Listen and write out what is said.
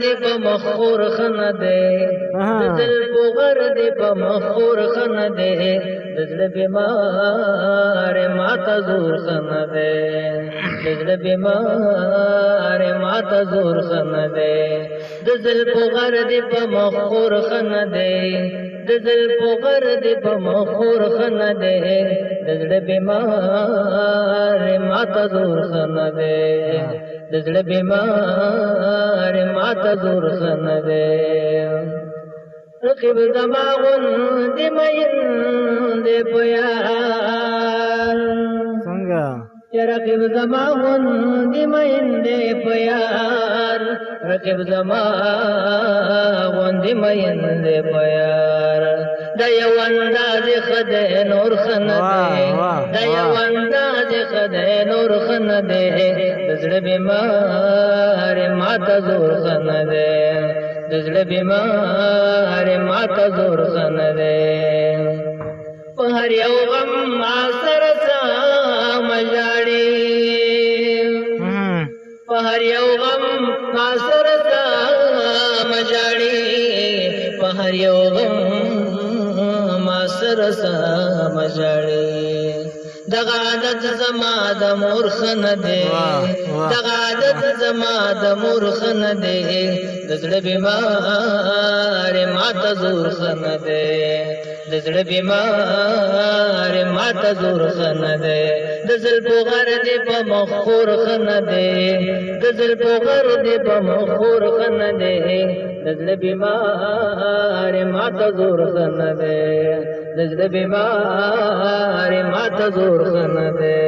دې په مخور خنه دې د دل پوغر دې په مخور خنه دې د زړه بیمار ماته زور خنه دې د زړه بیمار ماته زور خنه دې د دل پوغر دې په مخور خنه دې د دل پوغر دې په مخور خنه دې د زړه بیمار ماته زور خنه دې د زړه بیمار ماته زور خنه دې رقیب زما غوندې مین دې په یار څنګه یا رقیب زما غوندې مین دې په یار رقیب زما غوندې مین دې په یار د یو اندازې خدای نور خنه دې د یو اندازې خدای نور خنه دې د زړه بیمار ماته زور خنه دې د زړه بیمار ماته زور خنه دې په هر یو غم ما سره سم ژاړي په هر یو غم ما سره سم ژاړي په هر یو غم ما سره سم ژاړي دغه عادت زما د مور خنه دې دغه عادت زما د مور خنه دې د زړه بیمار ماته زور خنه دې د زړه بیمار ماته زور خنه دې د زلفو غر دې په مخور خنه دې د زلفو غر دې په مخور خنه دې د زړه بیمار ماته زور خنه دې د زړه بیمار ماته زور خنه دې